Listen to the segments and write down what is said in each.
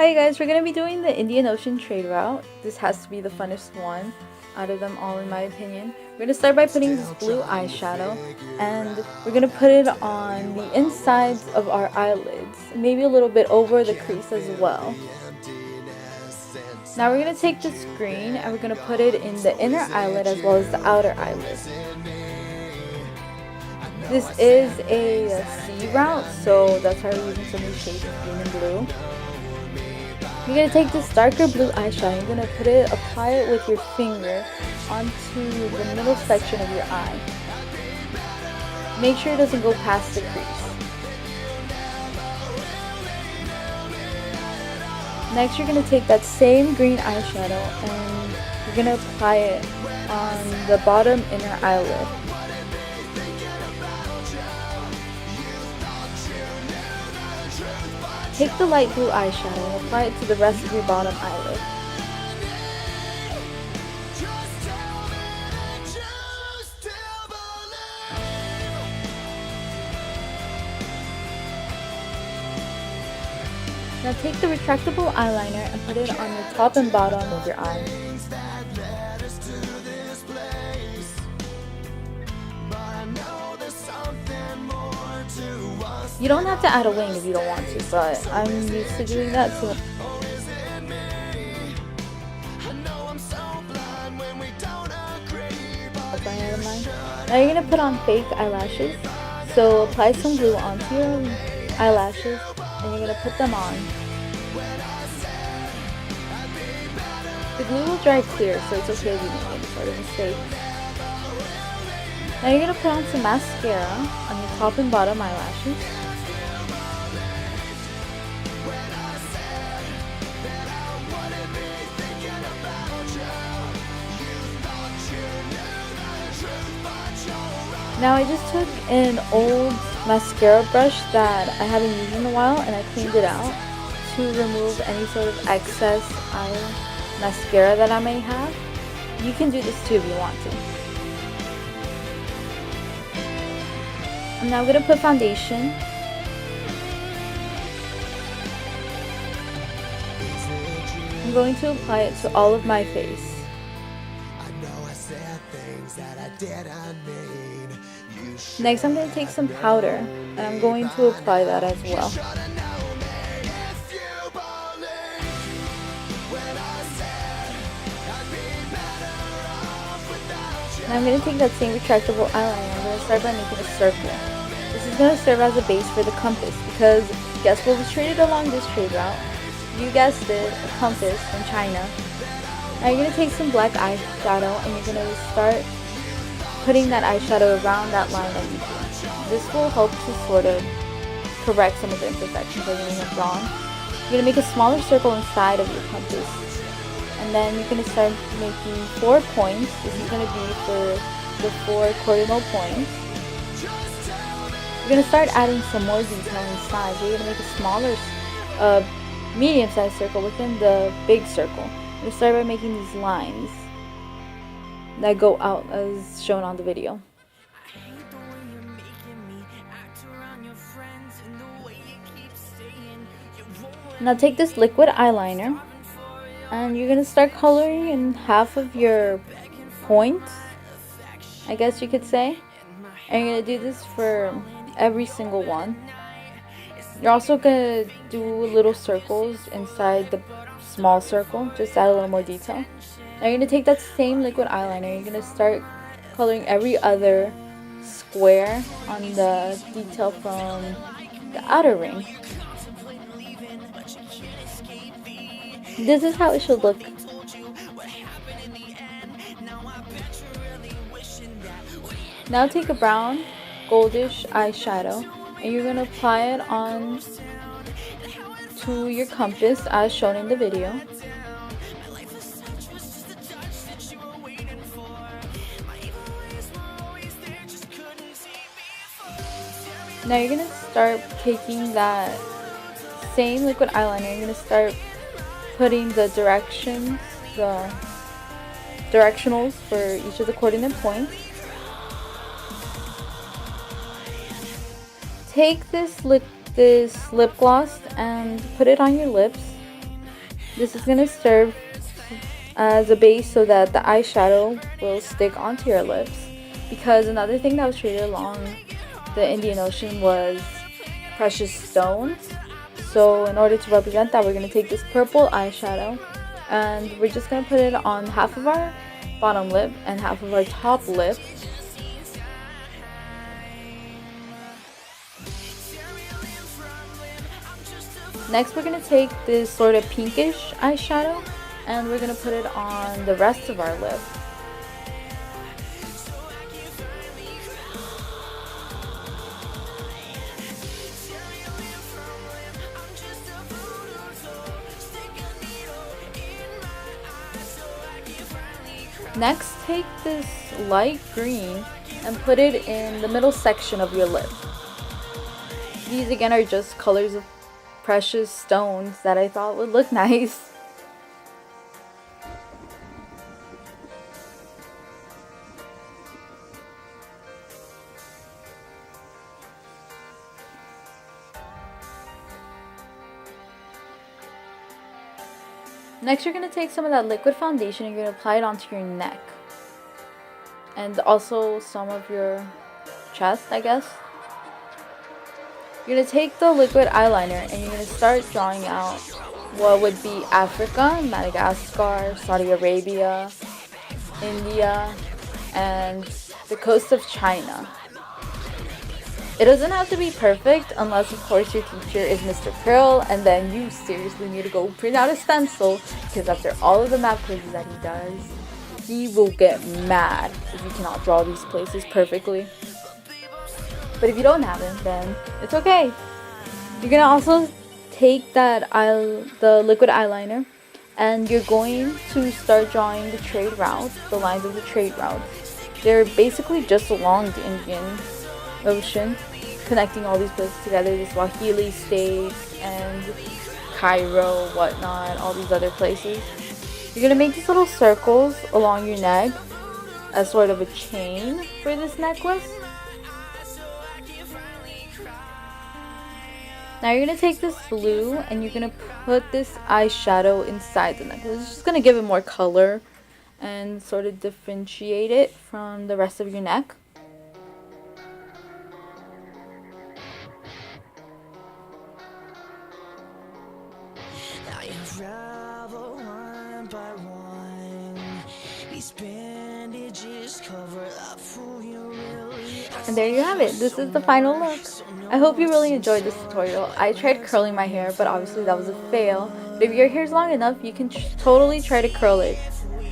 Hi guys, we're gonna be doing the Indian Ocean trade route. This has to be the funnest one out of them all in my opinion. We're gonna start by putting this blue eyeshadow and we're gonna put it on the insides of our eyelids, maybe a little bit over the crease as well. Now we're gonna take this green and we're gonna put it in the inner eyelid as well as the outer eyelid. This is a C route, so that's why we're using some of these shades of green and blue. You're going to take this darker blue eyeshadow, you're going to apply it with your finger onto the middle section of your eye. Make sure it doesn't go past the crease. Next you're going to take that same green eyeshadow and you're going to apply it on the bottom inner eyelid. Take the light blue eyeshadow and apply it to the rest of your bottom eyelid. Now take the retractable eyeliner and put it on the top and bottom of your eye. You don't have to add a wing if you don't want to, but I'm used to doing that too. Now you're going to put on fake eyelashes, so apply some glue onto your eyelashes and you're going to put them on. The glue will dry clear, so it's okay if you make any sort of mistake. Now you're going to put on some mascara on your top and bottom eyelashes. Now I just took an old mascara brush that I haven't used in a while and I cleaned it out to remove any sort of excess eye mascara that I may have. You can do this too if you want to. I'm now going to put foundation. I'm going to apply it to all of my face. Next I'm going to take some powder and I'm going to apply that as well. Now I'm going to take that same retractable eyeliner. I'm going to start by making a circle. This is going to serve as a base for the compass because guess what was traded along this trade route? You guessed it, a compass from China. Now you're going to take some black eyeshadow and you're going to start putting that eyeshadow around that line that you drew. This will help to sort of correct some of the imperfections that you may have drawn. You're going to make a smaller circle inside of your compass. And then you're going to start making 4 points. This is going to be for the 4 cardinal points. You're going to start adding some more detail inside. So you're going to make a smaller, medium-sized circle within the big circle. You're going to start by making these lines that go out as shown on the video. Now take this liquid eyeliner and you're going to start coloring in half of your points, I guess you could say. And you're going to do this for every single one. You're also going to do little circles inside the small circle, just add a little more detail. Now you're going to take that same liquid eyeliner, you're going to start coloring every other square on the detail from the outer ring. This is how it should look. Now take a brown, goldish eyeshadow and you're going to apply it on to your compass as shown in the video. Now you're going to start taking that same liquid eyeliner, you're going to start putting the directionals for each of the coordinate points. Take this lip gloss and put it on your lips. This is going to serve as a base so that the eyeshadow will stick onto your lips. Because another thing that was traded along the Indian Ocean was precious stones. So in order to represent that, we're going to take this purple eyeshadow and we're just going to put it on half of our bottom lip and half of our top lip. Next, we're going to take this sort of pinkish eyeshadow and we're going to put it on the rest of our lip. Next, take this light green and put it in the middle section of your lip. These again are just colors of precious stones that I thought would look nice. Next, you're going to take some of that liquid foundation and you're going to apply it onto your neck. And also some of your chest, I guess. You're going to take the liquid eyeliner and you're going to start drawing out what would be Africa, Madagascar, Saudi Arabia, India, and the coast of China. It doesn't have to be perfect unless, of course, your teacher is Mr. Pearl, and then you seriously need to go print out a stencil because after all of the map quizzes that he does, he will get mad if you cannot draw these places perfectly. But if you don't have him, then it's okay. You're gonna also take the liquid eyeliner, and you're going to start drawing the trade routes, the lines of the trade routes. They're basically just along the Indian Ocean, connecting all these places together, the Swahili states and Cairo, whatnot, all these other places. You're gonna make these little circles along your neck as sort of a chain for this necklace. Now you're gonna take this blue and you're gonna put this eyeshadow inside the necklace. It's just gonna give it more color and sort of differentiate it from the rest of your neck. And there you have it. This is the final look. I hope you really enjoyed this tutorial. I tried curling my hair, but obviously that was a fail. But if your hair is long enough, you can totally try to curl it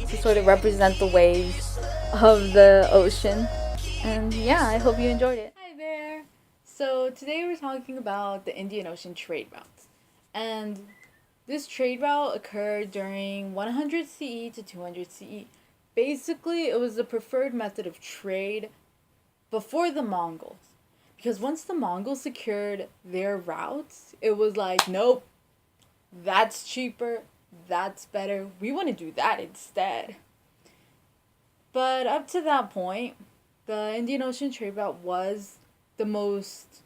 to sort of represent the waves of the ocean. And yeah, I hope you enjoyed it. Hi there. So today we're talking about the Indian Ocean trade routes. And this trade route occurred during 100 CE to 200 CE. Basically, it was the preferred method of trade before the Mongols. Because once the Mongols secured their routes, it was like, nope, that's cheaper, that's better, we want to do that instead. But up to that point, the Indian Ocean trade route was the most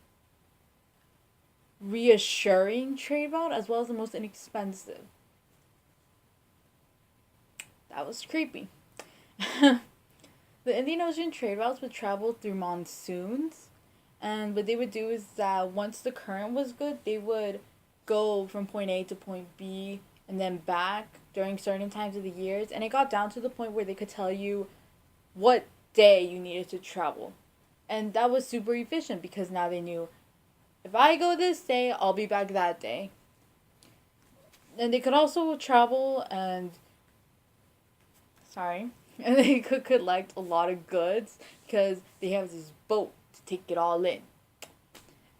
reassuring trade route as well as the most inexpensive. That was creepy. The Indian Ocean trade routes would travel through monsoons, and what they would do is that once the current was good, they would go from point A to point B and then back during certain times of the years, and it got down to the point where they could tell you what day you needed to travel. And that was super efficient because now they knew, if I go this day, I'll be back that day. And they could also travel and they could collect a lot of goods because they have this boat to take it all in.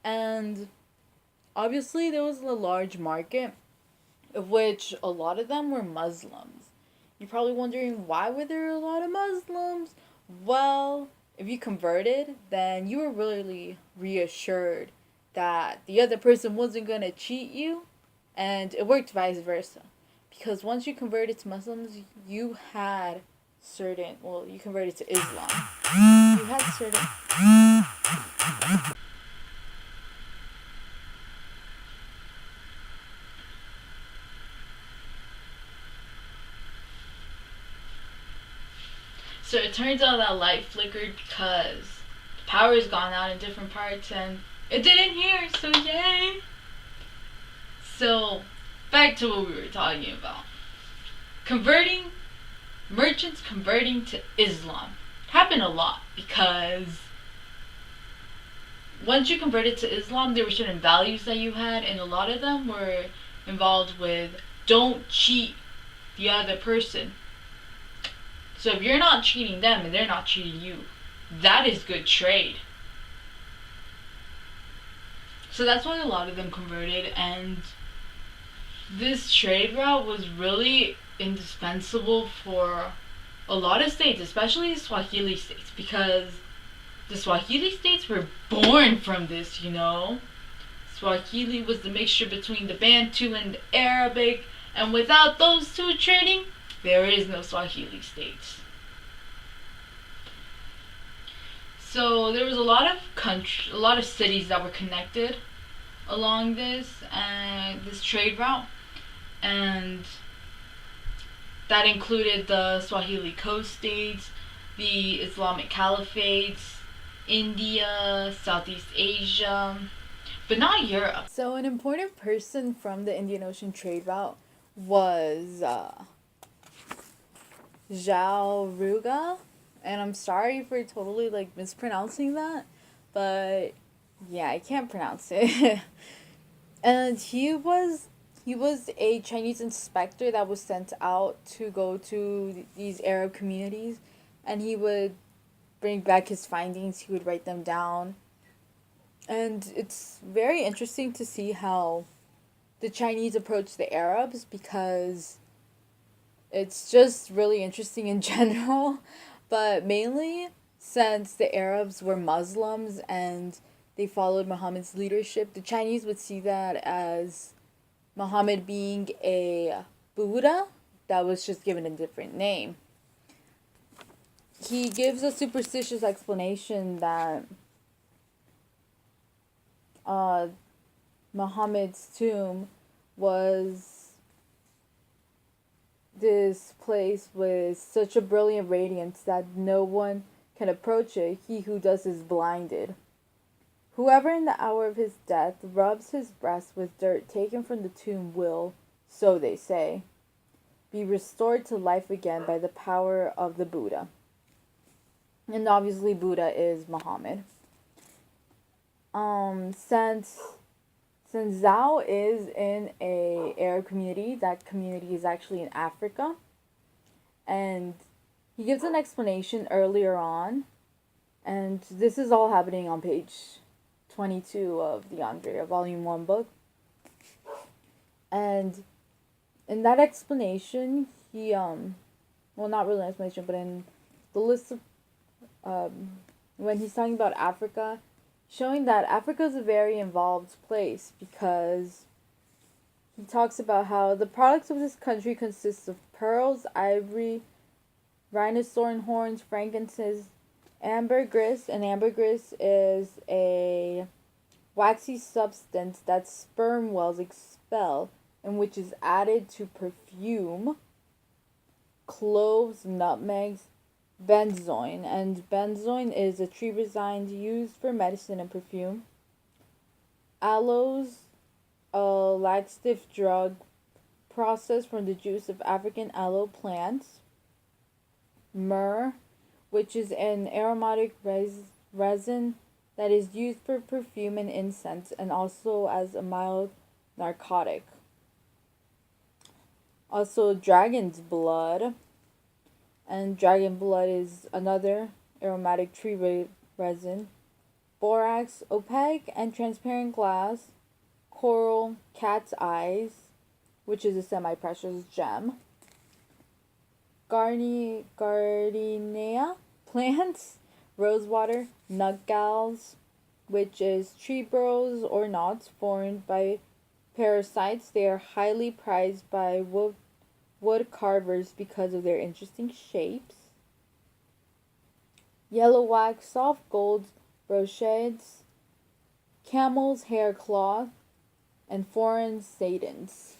And obviously there was a large market, of which a lot of them were Muslims. You're probably wondering, why were there a lot of Muslims? Well, if you converted, then you were really reassured that the other person wasn't going to cheat you, and it worked vice versa. Because once you converted to Muslims, you converted to Islam. You had certain... So it turns out that light flickered because the power has gone out in different parts and it didn't here, so yay! So, back to what we were talking about. Converting, merchants converting to Islam happened a lot because once you converted to Islam, there were certain values that you had, and a lot of them were involved with don't cheat the other person. So if you're not cheating them and they're not cheating you, that is good trade. So that's why a lot of them converted, and this trade route was really indispensable for a lot of states, especially the Swahili states, because the Swahili states were born from this, you know? Swahili was the mixture between the Bantu and the Arabic, and without those two trading, there is no Swahili states. So there was a lot of cities that were connected along this trade route, and that included the Swahili coast states, the Islamic caliphates, India, Southeast Asia, but not Europe. So an important person from the Indian Ocean trade route was Zhao Ruga, and I'm sorry for totally mispronouncing that, but yeah, I can't pronounce it. And he was a Chinese inspector that was sent out to go to these Arab communities, and he would bring back his findings. He would write them down, and it's very interesting to see how the Chinese approach the Arabs, because it's just really interesting in general, but mainly since the Arabs were Muslims and they followed Muhammad's leadership, the Chinese would see that as Muhammad being a Buddha that was just given a different name. He gives a superstitious explanation that Muhammad's tomb was this place with such a brilliant radiance that no one can approach it. He who does is blinded. Whoever in the hour of his death rubs his breast with dirt taken from the tomb will, so they say, be restored to life again by the power of the Buddha. And obviously Buddha is Muhammad. Since Zhao is in a Arab community, that community is actually in Africa. And he gives an explanation earlier on, and this is all happening on page 22 of the Andrea Volume 1 book. And in that explanation, he, well, not really an explanation, but in the list of, when he's talking about Africa, showing that Africa is a very involved place, because he talks about how the products of this country consist of pearls, ivory, rhinoceros horns, frankincense, ambergris, and ambergris is a waxy substance that sperm whales expel and which is added to perfume, cloves, nutmegs, benzoin, and benzoin is a tree resin used for medicine and perfume. Aloes, a laxative drug processed from the juice of African aloe plants. Myrrh, which is an aromatic resin that is used for perfume and incense and also as a mild narcotic. Also, dragon's blood, and dragon blood is another aromatic tree resin. Borax, opaque and transparent glass. Coral, cat's eyes, which is a semi-precious gem. Gardenia plants, rosewater, nutgalls, which is tree burrows or knots formed by parasites. They are highly prized by wood carvers because of their interesting shapes. Yellow wax, soft gold brocades, camel's hair cloth, and foreign satins.